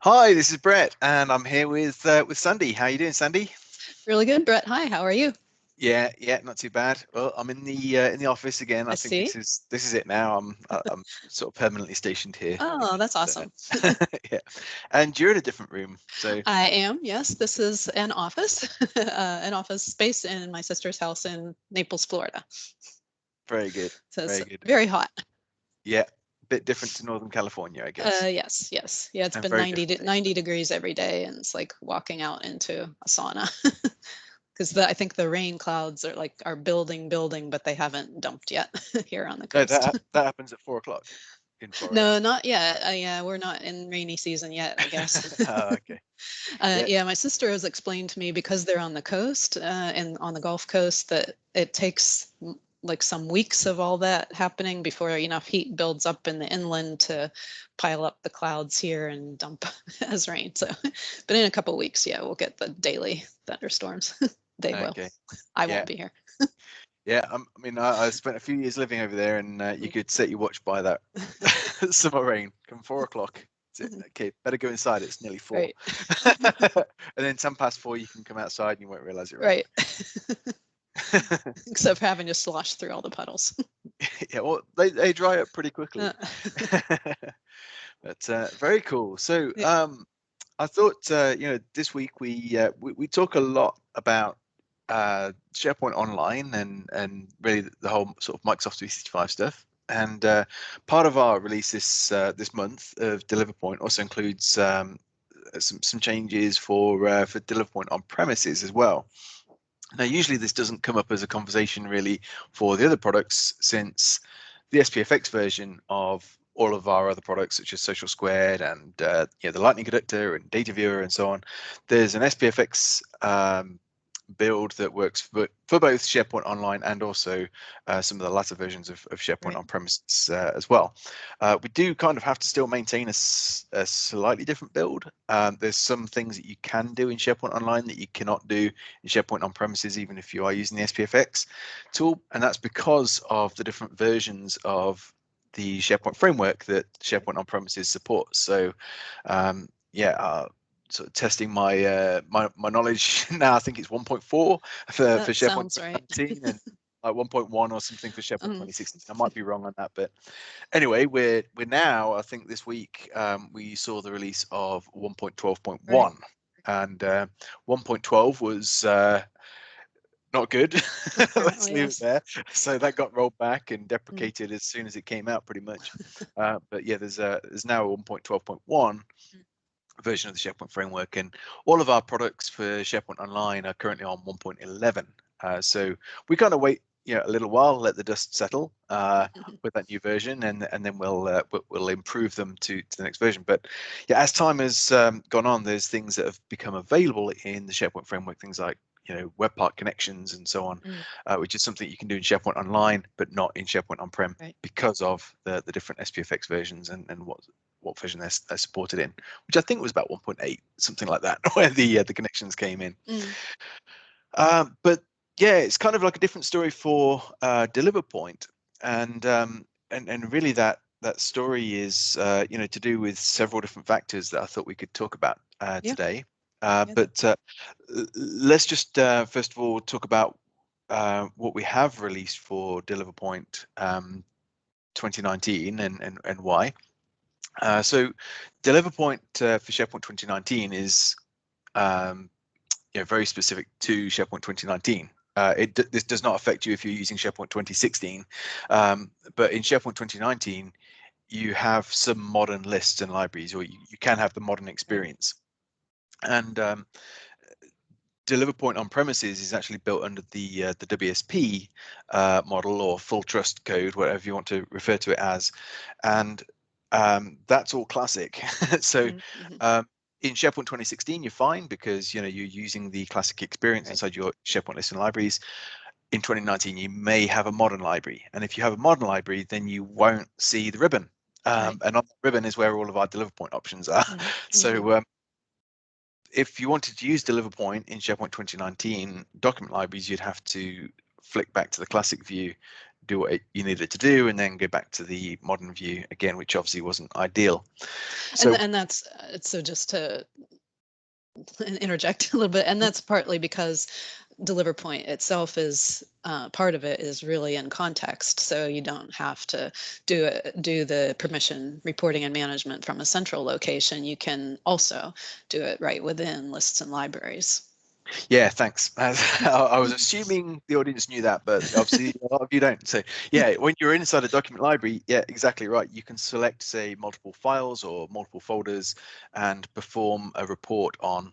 Hi, this is Brett, and I'm here with Sandy. How you doing, Sandy? Really good, Brett. Hi, how are you? Yeah, not too bad. Well, I'm in the office again. I think see. this is it now. I'm sort of permanently stationed here. Oh, that's awesome. Yeah, and you're in a different room, so I am. Yes, this is an office, an office space in my sister's house in Naples, Florida. very good, So it's very good. very hot. Yeah, bit different to Northern California, I guess, Yes. Yeah, it's and been very 90 degrees every day, and it's like walking out into a sauna. Because I think the rain clouds are building, but they haven't dumped yet here on the No, coast. that happens at 4 o'clock in Florida. No, not yet. Yeah, we're not in rainy season yet, I guess. Oh, okay. Yeah. Yeah, my sister has explained to me because they're on the coast and on the Gulf Coast that it takes like some weeks of all that happening before enough heat builds up in the inland to pile up the clouds here and dump as rain. So, but in a couple of weeks, yeah, we'll get the daily thunderstorms. They will. Okay. I Yeah. won't be here. Yeah, I mean, I spent a few years living over there, and you could set your watch by that summer rain come 4 o'clock. Okay, better go inside. It's nearly 4, Right. and then 10 past 4, you can come outside and you won't realize it rained. Right. Except for having to slosh through all the puddles. Yeah, well, they dry up pretty quickly. But very cool. So Yeah. I thought this week we talk a lot about SharePoint Online and really the whole sort of Microsoft 365 stuff. And part of our release this month of DeliverPoint also includes some changes for DeliverPoint on premises as well. Now, usually this doesn't come up as a conversation really for the other products, since the SPFX version of all of our other products, such as Social Squared and the Lightning Conductor and Data Viewer and so on, there's an SPFX build that works for both SharePoint Online and also some of the latter versions of SharePoint Right. on premises as well. We do kind of have to still maintain a slightly different build. There's some things that you can do in SharePoint Online that you cannot do in SharePoint on premises, even if you are using the SPFX tool, and that's because of the different versions of the SharePoint framework that SharePoint on premises supports. So sort of testing my my knowledge now. I think it's 1.4 for That SharePoint sounds right. 2019 and like 1.1 or something for SharePoint Um, 2016. I might be wrong on that, but anyway, we're now, I think this week we saw the release of 1.12.1, right. and 1.12 was not good. Let's Apparently, leave it yes. there. So that got rolled back and Mm. deprecated as soon as it came out, pretty much. But yeah, there's now a 1.12.1 version of the SharePoint framework, and all of our products for SharePoint Online are currently on 1.11. So we kind of wait, a little while, let the dust settle with that new version, and then we'll improve them to the next version. But yeah, as time has gone on, there's things that have become available in the SharePoint framework, things like webpack connections and so on, Mm. which is something you can do in SharePoint Online, but not in SharePoint on-prem, Right. because of the different SPFX versions and what version they're supported in, which I think was about 1.8, something like that, where the connections came in. Mm. But yeah, it's kind of like a different story for DeliverPoint, and really that story is to do with several different factors that I thought we could talk about Yeah. today. Yeah. But let's just first of all talk about what we have released for DeliverPoint 2019 and why. So DeliverPoint for SharePoint 2019 is very specific to SharePoint 2019. This does not affect you if you're using SharePoint 2016, but in SharePoint 2019, you have some modern lists and libraries, or you can have the modern experience. And DeliverPoint on premises is actually built under the WSP model, or full trust code, whatever you want to refer to it as, and that's all classic. So Mm-hmm. in SharePoint 2016, you're fine because you're using the classic experience Right. inside your SharePoint list and libraries. In 2019, you may have a modern library, and if you have a modern library, then you won't see the ribbon. Right. And on the ribbon is where all of our DeliverPoint options are. Mm-hmm. So if you wanted to use DeliverPoint in SharePoint 2019 document libraries, you'd have to flick back to the classic view, do what you needed to do, and then go back to the modern view again, which obviously wasn't ideal. So And that's so just to interject a little bit, and that's partly because DeliverPoint itself is part of it is really in context, so you don't have to do the permission reporting and management from a central location. You can also do it right within lists and libraries. yeah, thanks. I was assuming the audience knew that, but obviously a lot of you don't. So yeah, when you're inside a document library, yeah, exactly right. You can select, say, multiple files or multiple folders and perform a report on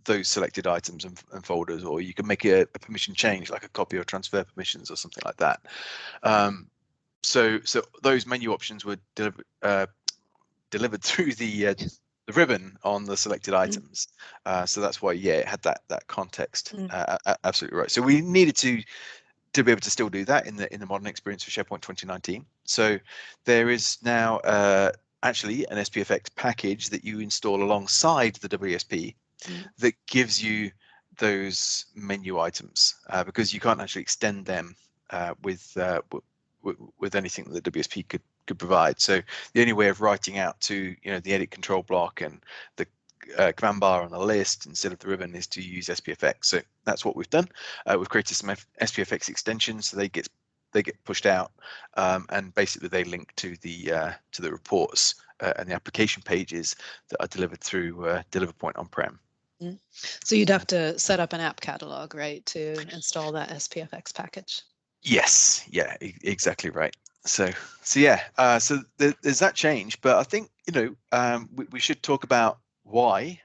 those selected items and folders, or you can make a permission change, like a copy or transfer permissions or something like that. So those menu options were delivered through the ribbon on the selected items. So that's why, yeah, it had that context. Absolutely right. So we needed to be able to still do that in the modern experience for SharePoint 2019. So there is now actually an SPFX package that you install alongside the WSP that gives you those menu items, because you can't actually extend them with anything that the WSP could provide. So the only way of writing out to the edit control block and the command bar on the list instead of the ribbon is to use SPFX. So that's what we've done. We've created some SPFX extensions, so they get pushed out, and basically they link to the reports and the application pages that are delivered through DeliverPoint on-prem. So you'd have to set up an app catalog, right, to install that SPFX package. Yes, yeah, exactly right. So yeah, so there's that change, but I think we should talk about why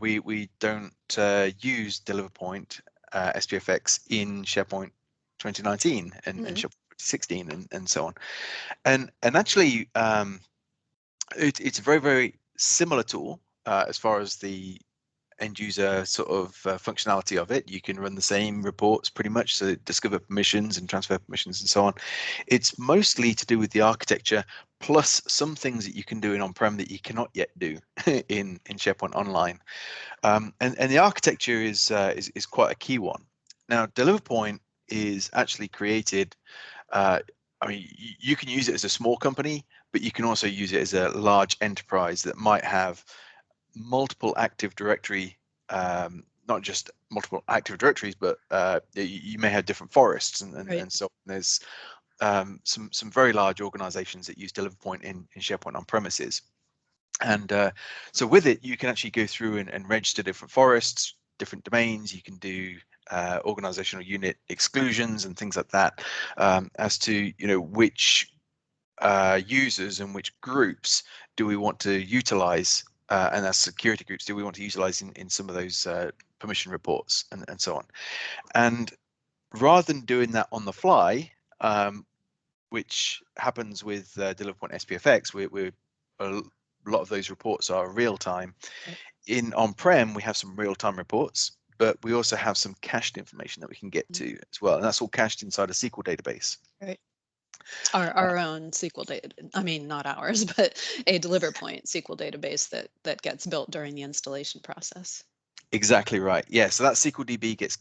we don't use DeliverPoint SPFX in SharePoint 2019 and SharePoint 2016 and so on. And actually, it's a very similar tool as far as the end user sort of functionality of it. You can run the same reports pretty much, so discover permissions and transfer permissions and so on. It's mostly to do with the architecture, plus some things that you can do in on-prem that you cannot yet do in SharePoint Online. And the architecture is quite a key one. Now, DeliverPoint is actually created. I mean, you can use it as a small company, but you can also use it as a large enterprise that might have multiple Active Directory, not just multiple Active Directories, but you may have different forests and so on. There's some very large organizations that use DeliverPoint in SharePoint on premises. And so with it, you can actually go through and register different forests, different domains. You can do organizational unit exclusions and things like that, as to which users and which groups do we want to utilize, and as security groups do we want to utilize in some of those permission reports and so on. And rather than doing that on the fly, which happens with DeliverPoint SPFX, we're a lot of those reports are real time. In on-prem, we have some real-time reports, but we also have some cached information that we can get to as well, and that's all cached inside a SQL database. Right. Our own SQL data, I mean, not ours, but a DeliverPoint SQL database that gets built during the installation process. Exactly right. Yeah. So that SQL DB gets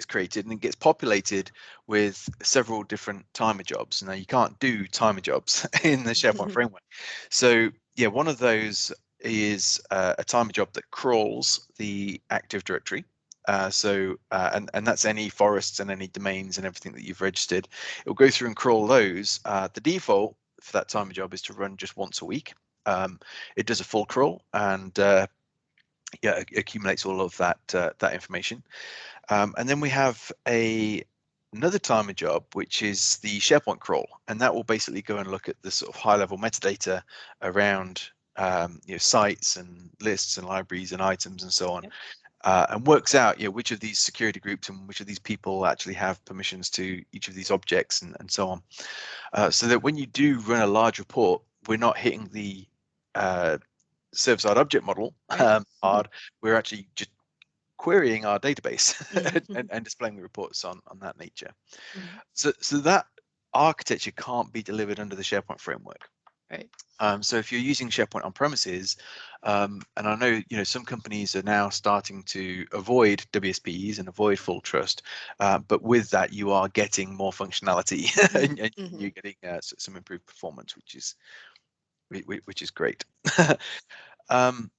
created and it gets populated with several different timer jobs. Now you can't do timer jobs in the SharePoint framework. So yeah, one of those is a timer job that crawls the Active Directory. And that's any forests and any domains and everything that you've registered. It'll go through and crawl those. The default for that timer job is to run just once a week. It does a full crawl and yeah, it accumulates all of that information. And then we have another timer job, which is the SharePoint Crawl, and that will basically go and look at the sort of high-level metadata around sites and lists and libraries and items and so on. Yep. And works out which of these security groups and which of these people actually have permissions to each of these objects and so on. So that when you do run a large report, we're not hitting the server-side object model hard. We're actually just querying our database and displaying the reports on that nature. So that architecture can't be delivered under the SharePoint framework. Right. So if you're using SharePoint on premises, and I know some companies are now starting to avoid WSPs and avoid full trust, but with that you are getting more functionality and you're getting some improved performance, which is great. And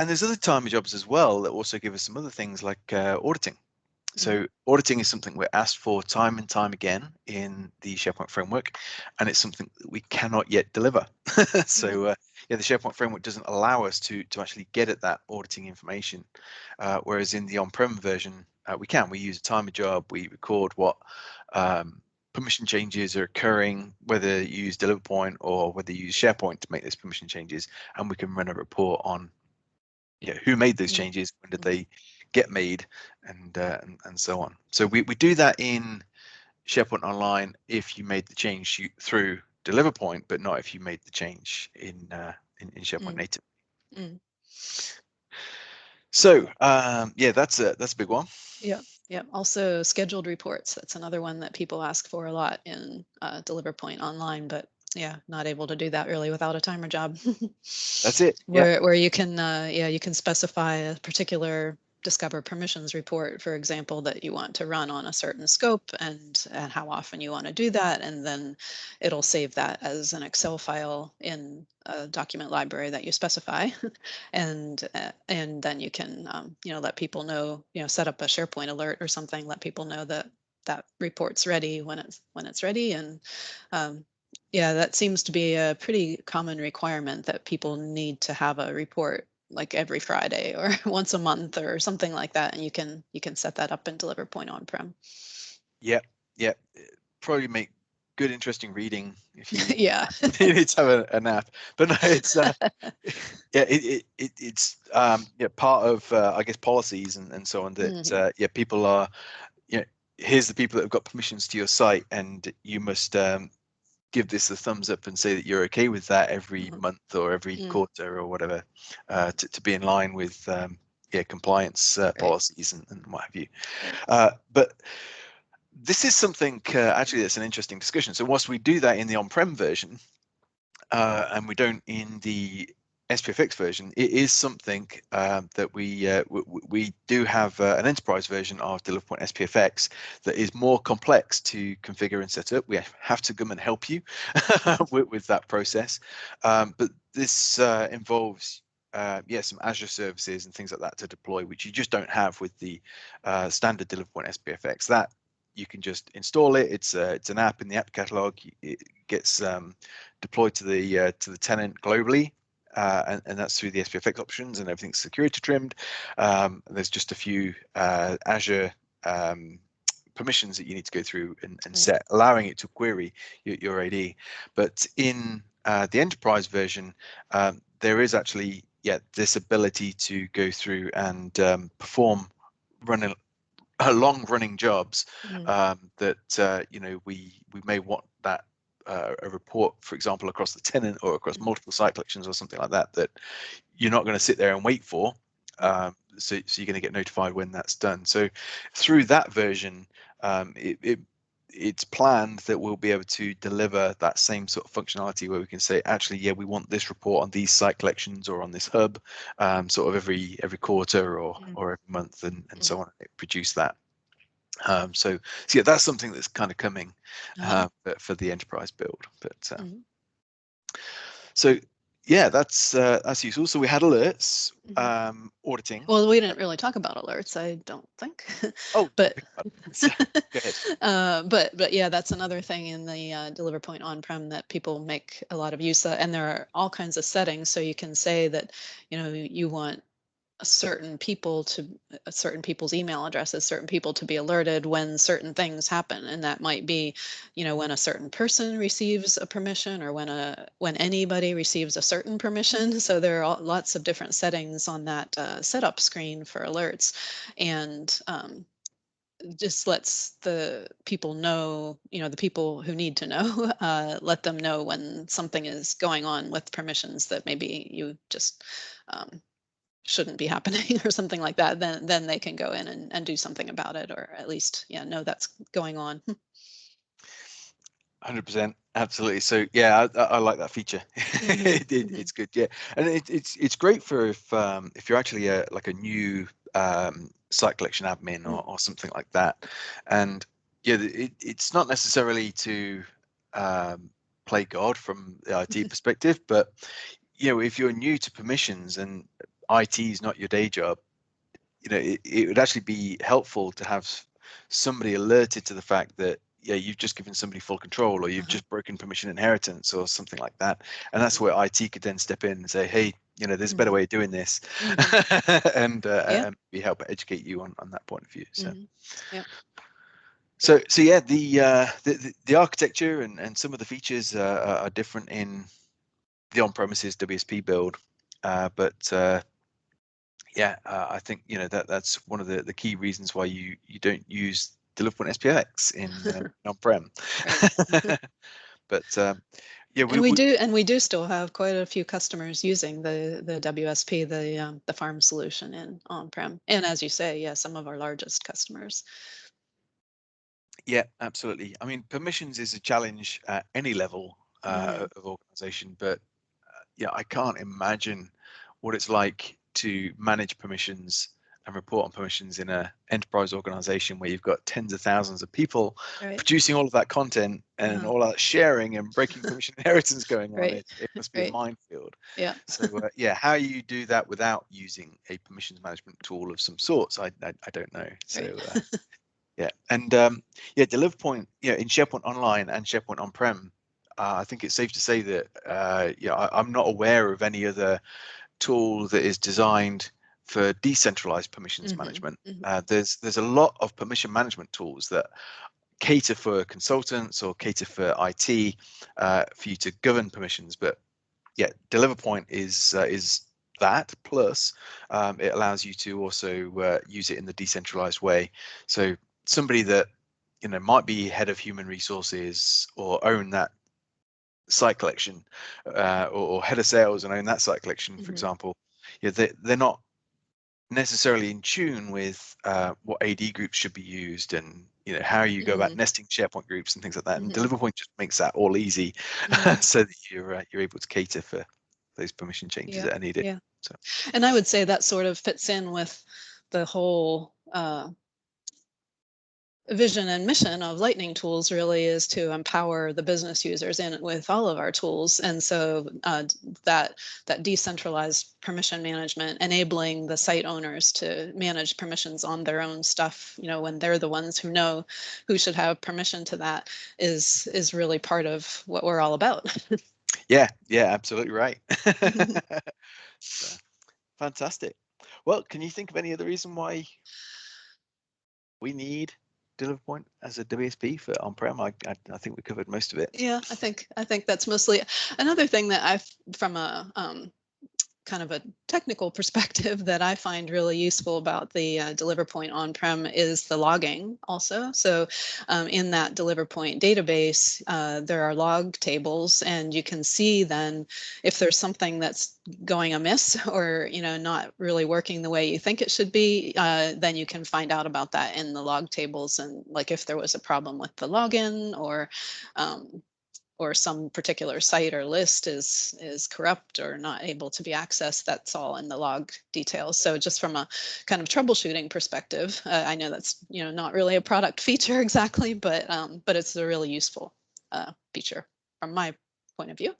there's other time jobs as well that also give us some other things like auditing. So auditing is something we're asked for time and time again in the SharePoint framework, and it's something that we cannot yet deliver. So yeah, the SharePoint framework doesn't allow us to actually get at that auditing information, whereas in the on-prem version we can. We use a timer job, we record what permission changes are occurring, whether you use DeliverPoint or whether you use SharePoint to make those permission changes, and we can run a report on who made those changes, when did they get made, and so on. So we do that in SharePoint Online if you made the change through DeliverPoint, but not if you made the change in SharePoint Native. So yeah, that's a big one. Yeah. Also scheduled reports. That's another one that people ask for a lot in DeliverPoint Online, but yeah, not able to do that really without a timer job. That's it. Where you can you can specify a particular discover permissions report, for example, that you want to run on a certain scope and how often you want to do that, and then it'll save that as an Excel file in a document library that you specify, and then you can let people know, set up a SharePoint alert or something, let people know that that report's ready when it's ready. And yeah, that seems to be a pretty common requirement, that people need to have a report like every Friday or once a month or something like that, and you can set that up in DeliverPoint on-prem. Yeah, probably make good, interesting reading if you Yeah. you need to have a nap. But no, it's yeah, it's part of I guess policies and so on, that yeah, people are here's the people that have got permissions to your site, and you must give this a thumbs up and say that you're okay with that every month or every quarter or whatever, to be in line with compliance policies and what have you. But this is something actually that's an interesting discussion. So whilst we do that in the on-prem version, and we don't in the SPFX version, it is something that we do have an enterprise version of DeliverPoint SPFX that is more complex to configure and set up. We have to come and help you with that process, but this involves some Azure services and things like that to deploy, which you just don't have with the standard DeliverPoint SPFX. That you can just install it. It's an app in the app catalog. It gets deployed to the tenant globally, and that's through the SPFX options, and everything's security trimmed. There's just a few Azure permissions that you need to go through and set, allowing it to query your AD. But in the enterprise version, there is actually this ability to go through and perform long-running jobs that we may want that a report, for example, across the tenant or across multiple site collections or something like that, that you're not going to sit there and wait for. So you're going to get notified when that's done. So through that version, it's planned that we'll be able to deliver that same sort of functionality, where we can say, actually, yeah, we want this report on these site collections or on this hub, sort of every quarter or every month, and so on. It produce that. So yeah, that's something that's kind of coming for the enterprise build. But so yeah, that's useful. So we had alerts, auditing. Well, we didn't really talk about alerts, I don't think. Oh, but go ahead. But yeah, that's another thing in the DeliverPoint on-prem that people make a lot of use of, and there are all kinds of settings. So you can say that you want certain people's email addresses, certain people to be alerted when certain things happen, and that might be when a certain person receives a permission, or when anybody receives a certain permission. So there are lots of different settings on that setup screen for alerts, and just lets the people know, the people who need to know, let them know when something is going on with permissions that maybe you just shouldn't be happening or something like that. Then they can go in and do something about it, or at least know that's going on. 100%, absolutely. So yeah, I like that feature. It's good, yeah, and it's great for if you're actually like a new site collection admin or something like that, and yeah, it's not necessarily to play God from the IT perspective, but you know, if you're new to permissions and IT is not your day job, you know, it would actually be helpful to have somebody alerted to the fact that, yeah, you've just given somebody full control, or you've just broken permission inheritance or something like that. And that's where IT could then step in and say, hey, you know, there's a better way of doing this, and be help educate you on that point of view. So yeah. So yeah, the architecture and some of the features are different in the on-premises WSP build, but yeah, I think, you know, that's one of the key reasons why you don't use DeliverPoint SPFX in on-prem. But yeah, And we do still have quite a few customers using the WSP, the farm solution in on-prem, and as you say, yeah, some of our largest customers. Yeah, absolutely. I mean, permissions is a challenge at any level of organization, but yeah, I can't imagine what it's like to manage permissions and report on permissions in a enterprise organization where you've got tens of thousands of people producing all of that content and all that sharing and breaking permission inheritance going on. It must be a minefield. Yeah. So yeah, how you do that without using a permissions management tool of some sorts, I don't know. So yeah, and yeah, DeliverPoint, yeah, in SharePoint Online and SharePoint On-Prem, I think it's safe to say that yeah, I'm not aware of any other tool that is designed for decentralized permissions management. There's a lot of permission management tools that cater for consultants or cater for IT for you to govern permissions, but yeah, DeliverPoint is that plus it allows you to also use it in the decentralized way. So somebody that, you know, might be head of human resources or own that site collection, or head of sales and own that site collection, for example, yeah, they're not necessarily in tune with what AD groups should be used, and you know, how you go about nesting SharePoint groups and things like that. And DeliverPoint just makes that all easy, so that you're able to cater for those permission changes that are needed. Yeah. So. And I would say that sort of fits in with the whole vision and mission of Lightning Tools, really is to empower the business users in with all of our tools. And so that decentralized permission management, enabling the site owners to manage permissions on their own stuff, you know, when they're the ones who know who should have permission to that, is really part of what we're all about. Yeah, absolutely right. So, fantastic. Well, can you think of any other reason why we need DeliverPoint as a WSP for on-prem? I think we covered most of it. Yeah, I think that's mostly. Another thing that I've, from a kind of a technical perspective, that I find really useful about the DeliverPoint on-prem is the logging also. So in that DeliverPoint database, there are log tables, and you can see then if there's something that's going amiss, or, you know, not really working the way you think it should be, then you can find out about that in the log tables. And like if there was a problem with the login, or some particular site or list is corrupt or not able to be accessed, that's all in the log details. So just from a kind of troubleshooting perspective, I know that's, you know, not really a product feature exactly, but it's a really useful feature from my point of view.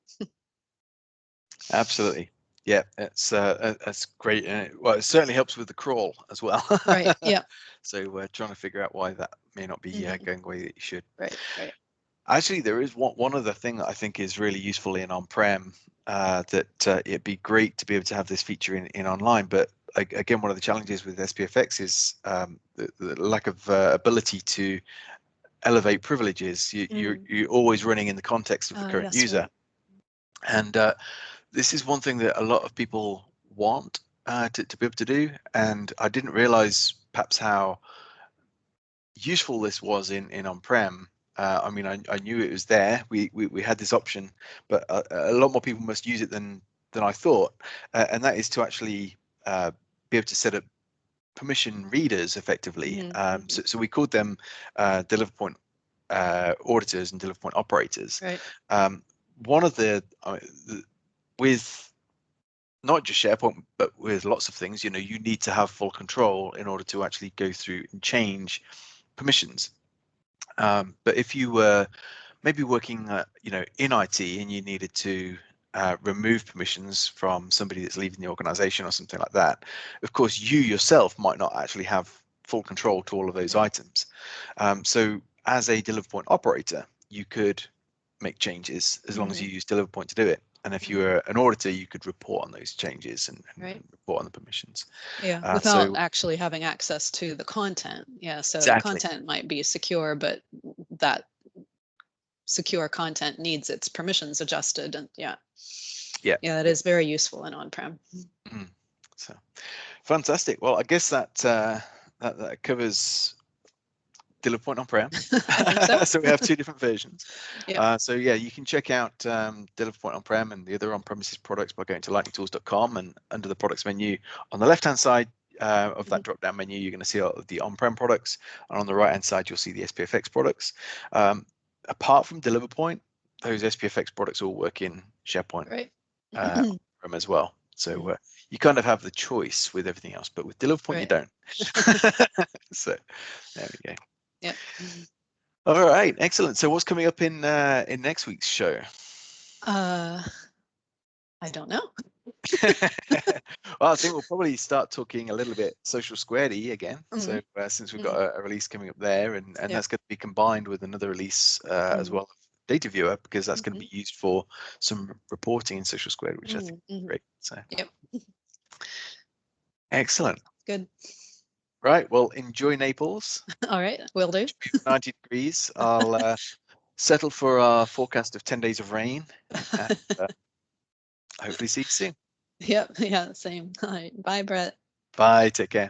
Absolutely. Yeah, that's great. Well, it certainly helps with the crawl as well. Right. Yeah. So we're trying to figure out why that may not be going the way that you should. Right. Actually, there is one other thing that I think is really useful in on-prem, that it'd be great to be able to have this feature in online. But again, one of the challenges with SPFX is the lack of ability to elevate privileges. You're always running in the context of the current user. Right. And this is one thing that a lot of people want to be able to do. And I didn't realize perhaps how useful this was in on-prem. I mean, I knew it was there. We had this option, but a lot more people must use it than I thought. And that is to actually be able to set up permission readers effectively. So we called them DeliverPoint auditors and DeliverPoint operators. Right. One of with not just SharePoint, but with lots of things, you need to have full control in order to actually go through and change permissions. But if you were maybe working, in IT and you needed to remove permissions from somebody that's leaving the organization or something like that, of course, you yourself might not actually have full control to all of those items. So as a DeliverPoint operator, you could make changes as long as you use DeliverPoint to do it. And if you were an auditor, you could report on those changes and report on the permissions. Yeah, without actually having access to the content. Yeah, so the content might be secure, but that secure content needs its permissions adjusted. And yeah, that is very useful in on-prem. So fantastic. Well, I guess that that covers DeliverPoint on-prem. So we have two different versions. So yeah, you can check out DeliverPoint on-prem and the other on-premises products by going to lightningtools.com, and under the products menu on the left-hand side of that drop-down menu, you're going to see all of the on-prem products, and on the right-hand side, you'll see the SPFX products. Apart from DeliverPoint, those SPFX products all work in SharePoint on-prem as well. So you kind of have the choice with everything else, but with DeliverPoint you don't. So there we go. Yep. All right, excellent. So what's coming up in next week's show? I don't know. Well, I think we'll probably start talking a little bit Social Squaredy again. So since we've got a release coming up there, and that's going to be combined with another release as well of Data Viewer, because that's going to be used for some reporting in Social Squared, which I think is great. So excellent. Good. Right. Well, enjoy Naples. All right, will do. 90 degrees. I'll settle for our forecast of 10 days of rain. And, hopefully see you soon. Yep. Yeah. Same. All right. Bye, Brett. Bye. Take care.